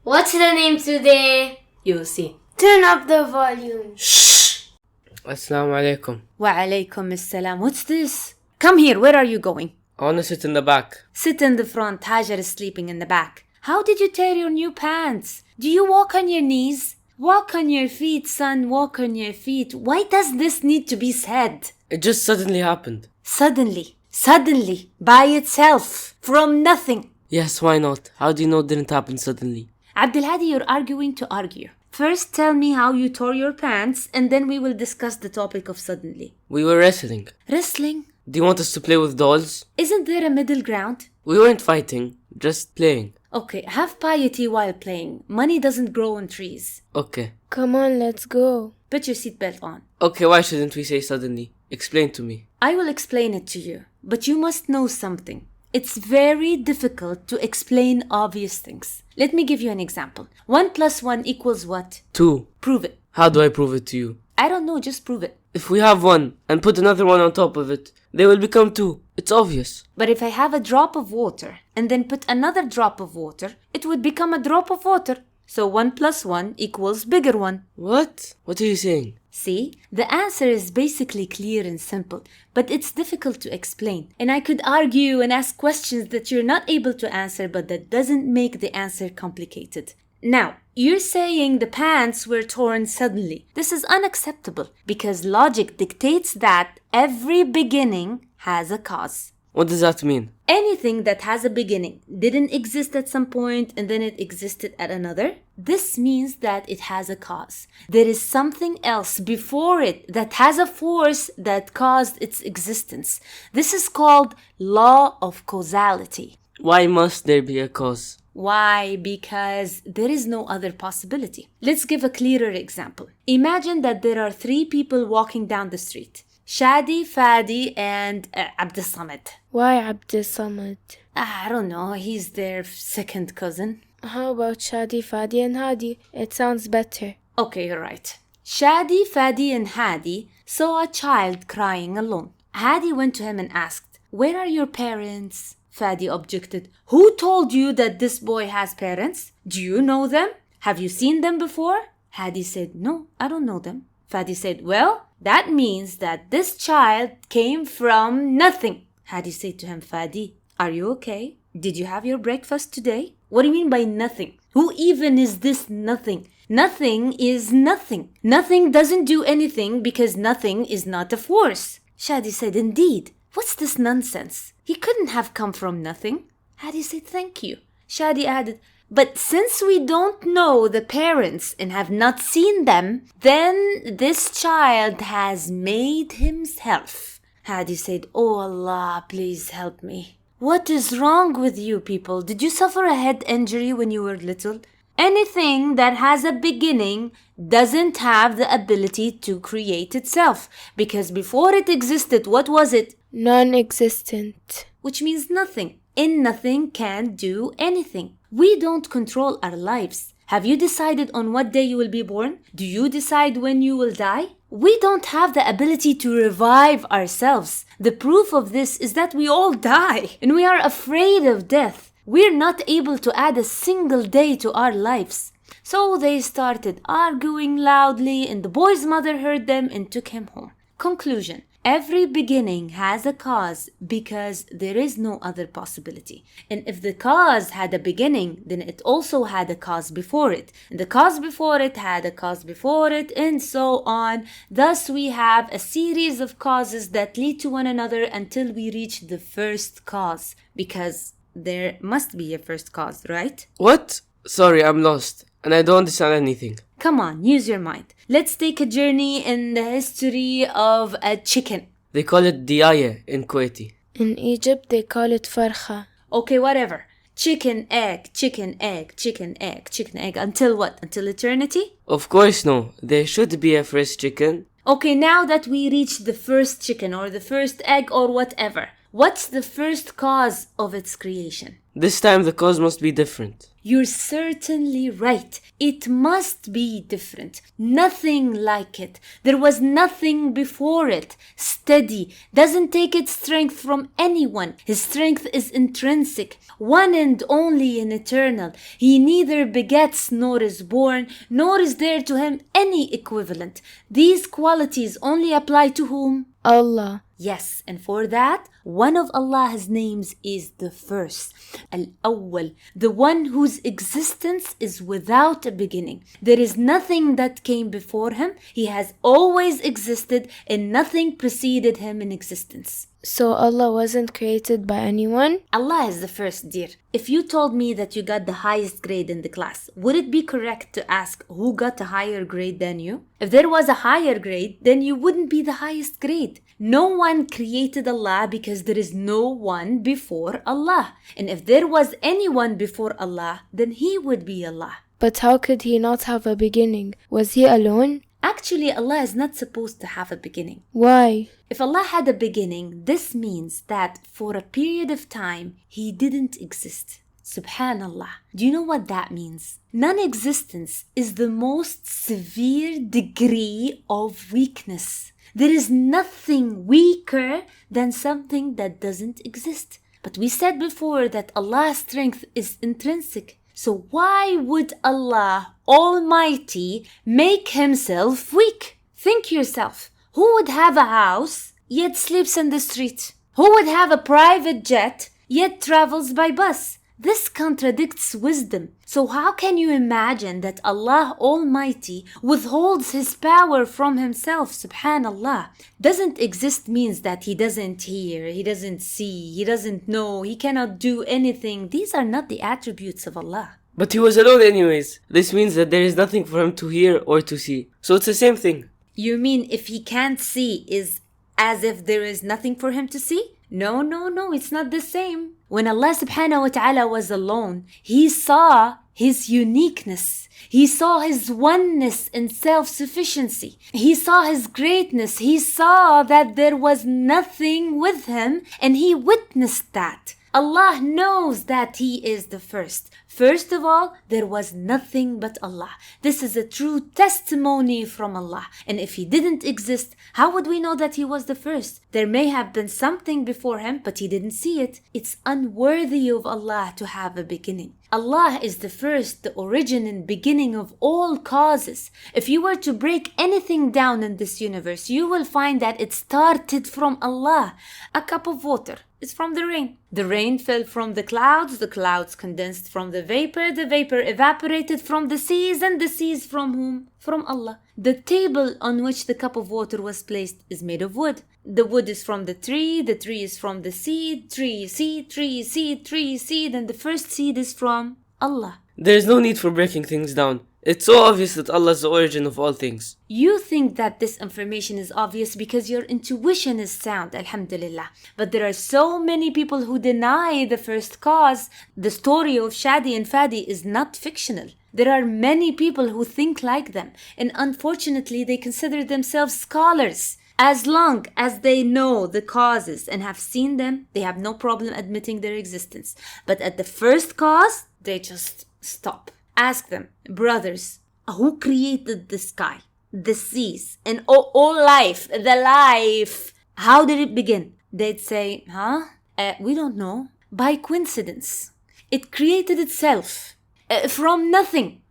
What's the name today? You'll see. Turn up the volume. Shh! Assalamu alaikum. Wa alaykum assalam. What's this? Come here, where are you going? I wanna sit in the back. Sit in the front, Hajar is sleeping in the back. How did you tear your new pants? Do you walk on your knees? Walk on your feet, son, walk on your feet. Why does this need to be said? It just suddenly happened. Suddenly, by itself, from nothing. Yes, why not? How do you know it didn't happen suddenly? Abdulhadi, you're arguing to argue. First tell me how you tore your pants and then we will discuss the topic of suddenly. We were wrestling. Wrestling? Do you want us to play with dolls? Isn't there a middle ground? We weren't fighting, just playing. Okay, have piety while playing. Money doesn't grow on trees. Okay. Come on, let's go. Put your seatbelt on. Okay, why shouldn't we say suddenly? Explain to me. I will explain it to you, but you must know something. It's very difficult to explain obvious things. Let me give you an example. 1 plus 1 equals what? 2. Prove it. How do I prove it to you? I don't know, just prove it. If we have 1 and put another 1 on top of it, they will become 2. It's obvious. But if I have a drop of water and then put another drop of water, it would become a drop of water. So 1 plus 1 equals bigger 1. What? What are you saying? See, the answer is basically clear and simple, but it's difficult to explain. And I could argue and ask questions that you're not able to answer, but that doesn't make the answer complicated. Now, you're saying the pants were torn suddenly. This is unacceptable because logic dictates that every beginning has a cause. What does that mean? Anything that has a beginning didn't exist at some point and then it existed at another. This means that it has a cause. There is something else before it that has a force that caused its existence. This is called law of causality. Why must there be a cause? Why? Because there is no other possibility. Let's give a clearer example. Imagine that there are 3 people walking down the street. Shadi, Fadi, and Abdul Samad. Why Abdul Samad? I don't know, he's their second cousin. How about Shadi, Fadi, and Hadi? It sounds better. Okay, you're right. Shadi, Fadi, and Hadi saw a child crying alone. Hadi went to him and asked, "Where are your parents?" Fadi objected, "Who told you that this boy has parents? Do you know them? Have you seen them before?" Hadi said, "No, I don't know them." Fadi said, "Well, that means that this child came from nothing." Hadi said to him, "Fadi, are you okay? Did you have your breakfast today? What do you mean by nothing? Who even is this nothing? Nothing is nothing. Nothing doesn't do anything because nothing is not a force." Shadi said, "Indeed. What's this nonsense? He couldn't have come from nothing." Hadi said, "Thank you." Shadi added, "But since we don't know the parents and have not seen them, then this child has made himself." Hadi said, "Oh Allah, please help me. What is wrong with you people? Did you suffer a head injury when you were little? Anything that has a beginning doesn't have the ability to create itself. Because before it existed, what was it? Non-existent. Which means nothing. And nothing can do anything. We don't control our lives. Have you decided on what day you will be born? Do you decide when you will die? We don't have the ability to revive ourselves. The proof of this is that we all die and we are afraid of death. We're not able to add a single day to our lives. So they started arguing loudly and the boy's mother heard them and took him home. Conclusion. Every beginning has a cause because there is no other possibility. And if the cause had a beginning, then it also had a cause before it. And the cause before it had a cause before it, and so on. Thus we have a series of causes that lead to one another until we reach the first cause. Because there must be a first cause, right? What? Sorry, I'm lost. And I don't understand anything. Come on, use your mind. Let's take a journey in the history of a chicken. They call it diaya in Kuwaiti. In Egypt, they call it farkha. Okay, whatever. Chicken, egg, chicken, egg, chicken, egg, chicken, egg. Until what? Until eternity? Of course no. There should be a first chicken. Okay, now that we reached the first chicken or the first egg or whatever, What's the first cause of its creation? This time the cause must be different. You're certainly right. It must be different. Nothing like it. There was nothing before it. Steady. Doesn't take its strength from anyone. His strength is intrinsic. One and only and eternal. He neither begets nor is born, nor is there to him any equivalent. These qualities only apply to whom? Allah. Yes, and for that, one of Allah's names is the first, Al-Awwal, the one whose existence is without a beginning. There is nothing that came before him. He has always existed and nothing preceded him in existence. So Allah wasn't created by anyone? Allah is the first, dear. If you told me that you got the highest grade in the class, would it be correct to ask who got a higher grade than you? If there was a higher grade, then you wouldn't be the highest grade. No one created Allah because there is no one before Allah. And if there was anyone before Allah, then He would be Allah. But how could He not have a beginning? Was He alone? Actually, Allah is not supposed to have a beginning. Why? If Allah had a beginning, this means that for a period of time, He didn't exist. Subhanallah. Do you know what that means? Non-existence is the most severe degree of weakness. There is nothing weaker than something that doesn't exist. But we said before that Allah's strength is intrinsic. So why would Allah Almighty make Himself weak? Think yourself. Who would have a house yet sleeps in the street? Who would have a private jet yet travels by bus? This contradicts wisdom. So how can you imagine that Allah Almighty withholds His power from Himself? Subhanallah. Doesn't exist means that He doesn't hear, He doesn't see, He doesn't know, He cannot do anything. These are not the attributes of Allah. But He was alone anyways. This means that there is nothing for Him to hear or to see. So it's the same thing. You mean if He can't see is as if there is nothing for Him to see? No, it's not the same. When Allah subhanahu wa ta'ala was alone, He saw His uniqueness. He saw His oneness and self-sufficiency. He saw His greatness. He saw that there was nothing with Him and He witnessed that. Allah knows that He is the first. First of all, there was nothing but Allah. This is a true testimony from Allah. And if He didn't exist, how would we know that He was the first? There may have been something before Him, but He didn't see it. It's unworthy of Allah to have a beginning. Allah is the first, the origin and beginning of all causes. If you were to break anything down in this universe, you will find that it started from Allah. A cup of water is from the rain. The rain fell from the clouds condensed from the vapor evaporated from the seas, and the seas from whom? From Allah. The table on which the cup of water was placed is made of wood. The wood is from the tree is from the seed, tree, seed, and the first seed is from Allah. There is no need for breaking things down. It's so obvious that Allah is the origin of all things. You think that this information is obvious because your intuition is sound, alhamdulillah. But there are so many people who deny the first cause. The story of Shadi and Fadi is not fictional. There are many people who think like them, and unfortunately they consider themselves scholars. As long as they know the causes and have seen them, they have no problem admitting their existence. But at the first cause, they just stop. Ask them, brothers, who created the sky, the seas, and all life, the life? How did it begin? They'd say, we don't know. By coincidence. It created itself. From nothing.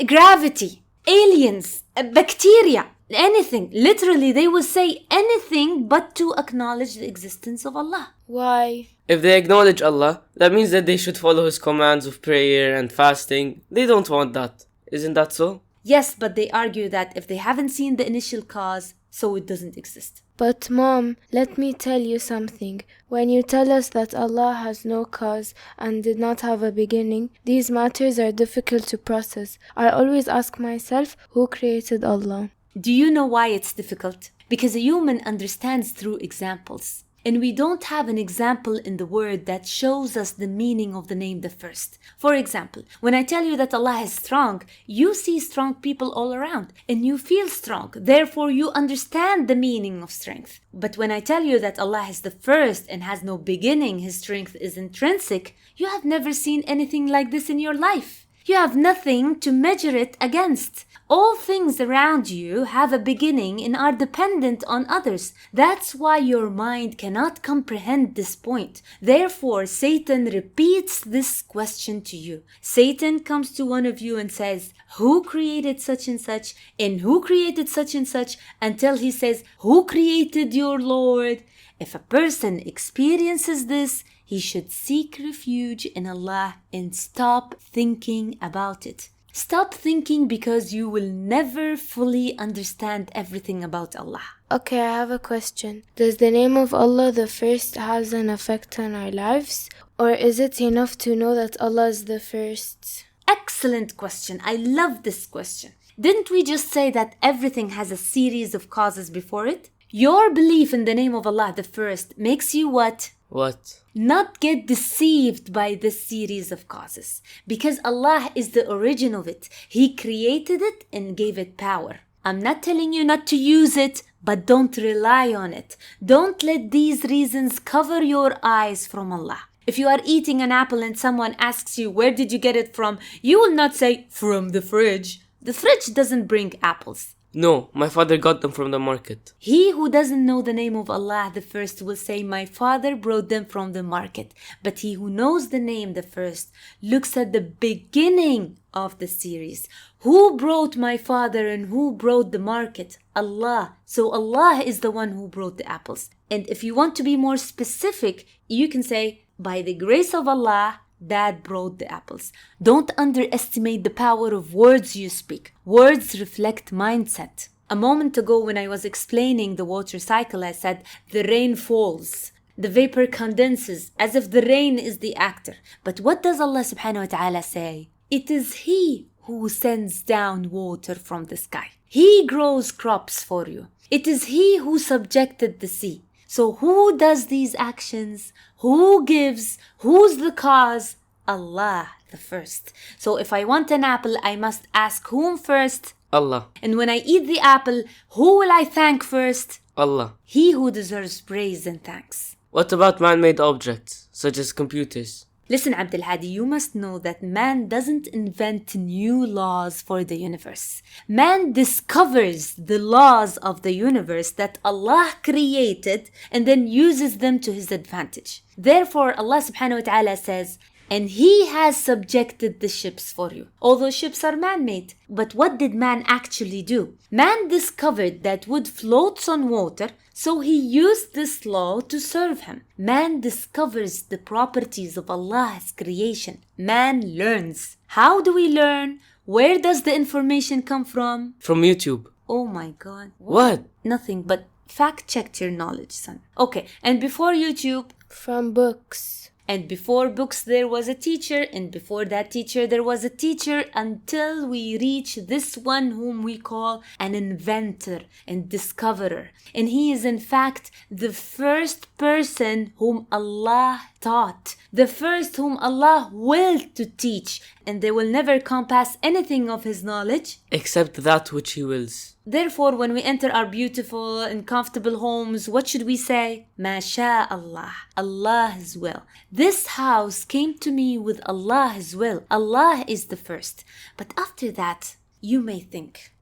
Gravity. Aliens. Bacteria. Anything. Literally, they will say anything but to acknowledge the existence of Allah. Why? If they acknowledge Allah, that means that they should follow His commands of prayer and fasting. They don't want that. Isn't that so? Yes, but they argue that if they haven't seen the initial cause, so it doesn't exist. But Mom, let me tell you something. When you tell us that Allah has no cause and did not have a beginning, these matters are difficult to process. I always ask myself, who created Allah? Do you know why it's difficult? Because a human understands through examples. and we don't have an example in the word that shows us the meaning of the name the first. For example, when I tell you that Allah is strong, you see strong people all around and you feel strong. Therefore, you understand the meaning of strength. But when I tell you that Allah is the first and has no beginning, His strength is intrinsic, you have never seen anything like this in your life. You have nothing to measure it against. All things around you have a beginning and are dependent on others. That's why your mind cannot comprehend this point. Therefore, Satan repeats this question to you. Satan comes to one of you and says, who created such and such? And who created such and such? Until he says, who created your Lord? If a person experiences this, he should seek refuge in Allah and stop thinking about it. Stop thinking, because you will never fully understand everything about Allah. Okay, I have a question. Does the name of Allah the first has an effect on our lives? Or is it enough to know that Allah is the first? Excellent question. I love this question. Didn't we just say that everything has a series of causes before it? Your belief in the name of Allah the first makes you what? What? Not get deceived by this series of causes, because Allah is the origin of it. He created it and gave it power. I'm not telling you not to use it, but don't rely on it. Don't let these reasons cover your eyes from Allah. If you are eating an apple and someone asks you, where did you get it from? You will not say, from the fridge. The fridge doesn't bring apples. No, my father got them from the market. He who doesn't know the name of Allah the first will say, my father brought them from the market. But he who knows the name the first looks at the beginning of the series. Who brought my father and who brought the market? Allah. So Allah is the one who brought the apples. And if you want to be more specific, you can say, by the grace of Allah, Dad brought the apples. Don't underestimate the power of words you speak. Words reflect mindset. A moment ago when I was explaining the water cycle, I said the rain falls. The vapor condenses as if the rain is the actor. But what does Allah subhanahu wa ta'ala say? It is He who sends down water from the sky. He grows crops for you. It is He who subjected the sea. So who does these actions? Who gives? Who's the cause? Allah, the first. So if I want an apple, I must ask whom first? Allah. And when I eat the apple, who will I thank first? Allah. He who deserves praise and thanks. What about man-made objects, such as computers? Listen, Abdul Hadi, you must know that man doesn't invent new laws for the universe. Man discovers the laws of the universe that Allah created and then uses them to his advantage. Therefore, Allah subhanahu wa ta'ala says, and He has subjected the ships for you. Although ships are man-made. But what did man actually do? Man discovered that wood floats on water, so he used this law to serve him. Man discovers the properties of Allah's creation. Man learns. How do we learn? Where does the information come from? From YouTube. Oh my God. What? Nothing but fact-checked your knowledge, son. Okay, and before YouTube? From books. And before books, there was a teacher, and before that teacher, there was a teacher, until we reach this one whom we call an inventor and discoverer. And he is in fact the first person whom Allah taught, the first whom Allah willed to teach, and they will never compass anything of his knowledge except that which He wills. Therefore, when we enter our beautiful and comfortable homes, what should we say? Masha Allah, Allah's will. This house came to me with Allah's will. Allah is the first. But after that, you may think,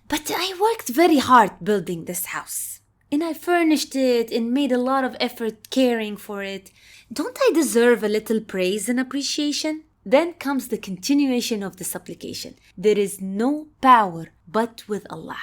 but I worked very hard building this house. And I furnished it and made a lot of effort caring for it. Don't I deserve a little praise and appreciation? Then comes the continuation of the supplication. There is no power but with Allah.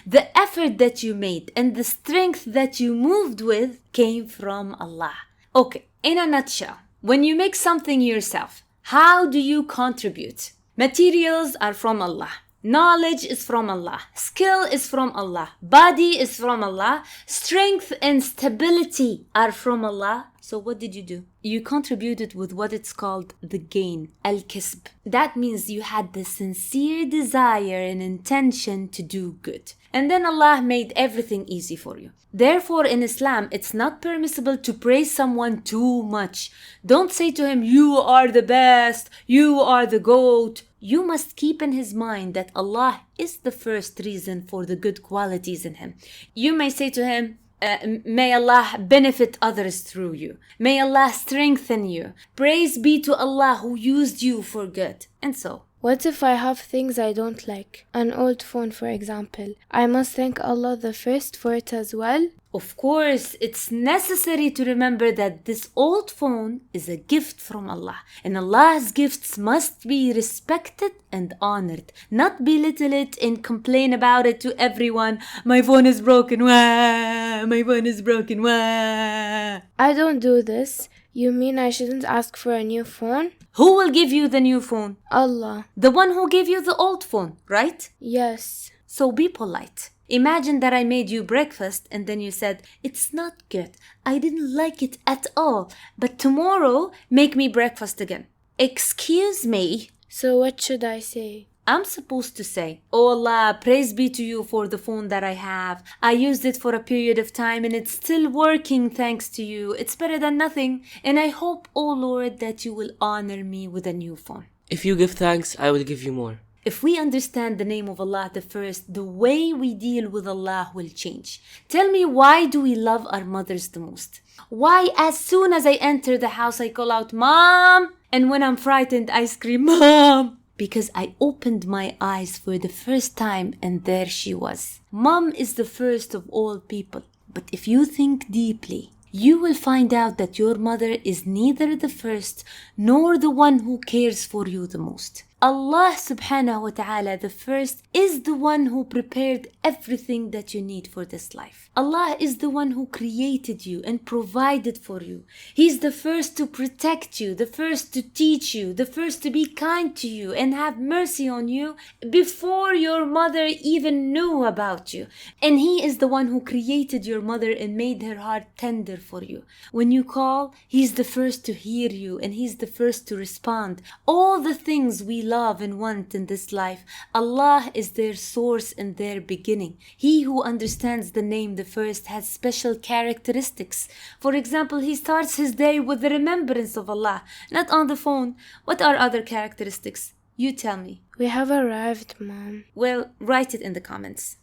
The effort that you made and the strength that you moved with came from Allah. Okay, in a nutshell, when you make something yourself, how do you contribute? Materials are from Allah. Knowledge is from Allah. Skill is from Allah. Body is from Allah. Strength and stability are from Allah. So what did you do? You contributed with what it's called the gain, al-kisb. That means you had the sincere desire and intention to do good. And then Allah made everything easy for you. Therefore, in Islam, it's not permissible to praise someone too much. Don't say to him, you are the best, you are the GOAT. You must keep in his mind that Allah is the first reason for the good qualities in him. You may say to him, may Allah benefit others through you. May Allah strengthen you. Praise be to Allah who used you for good. And so. What if I have things I don't like? An old phone, for example. I must thank Allah the first for it as well? Of course, it's necessary to remember that this old phone is a gift from Allah. And Allah's gifts must be respected and honored. Not belittle it and complain about it to everyone. My phone is broken. Wah! My phone is broken. Wah! I don't do this. You mean I shouldn't ask for a new phone? Who will give you the new phone? Allah. The one who gave you the old phone, right? Yes. So be polite. Imagine that I made you breakfast and then you said, it's not good. I didn't like it at all. But tomorrow, make me breakfast again. Excuse me. So what should I say? I'm supposed to say, oh Allah, praise be to you for the phone that I have. I used it for a period of time and it's still working thanks to you. It's better than nothing. And I hope, oh Lord, that you will honor me with a new phone. If you give thanks, I will give you more. If we understand the name of Allah the first, the way we deal with Allah will change. Tell me, why do we love our mothers the most? Why as soon as I enter the house, I call out, Mom? And when I'm frightened, I scream, Mom? Because I opened my eyes for the first time and there she was. Mom is the first of all people. But if you think deeply, you will find out that your mother is neither the first nor the one who cares for you the most. Allah subhanahu wa ta'ala, the first, is the one who prepared everything that you need for this life. Allah is the one who created you and provided for you. He's the first to protect you, the first to teach you, the first to be kind to you and have mercy on you before your mother even knew about you. And He is the one who created your mother and made her heart tender for you. When you call, He's the first to hear you and He's the first to respond. All the things we love and want in this life, Allah is their source and their beginning. He who understands the name the first has special characteristics. For example, he starts his day with the remembrance of Allah, not on the phone. What are other characteristics? You tell me. We have arrived, Mom. Well, write it in the comments.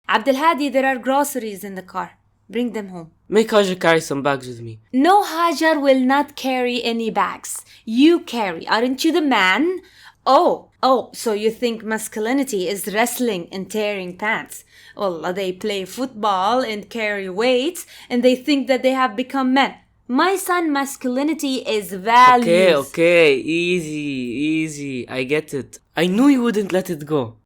Abdul Hadi, there are groceries in the car. Bring them home. Make Hajar carry some bags with me. No, Hajar will not carry any bags. You carry. Aren't you the man? Oh, so you think masculinity is wrestling and tearing pants. Well, they play football and carry weights and they think that they have become men. My son, masculinity is values. Okay, easy. I get it. I knew you wouldn't let it go.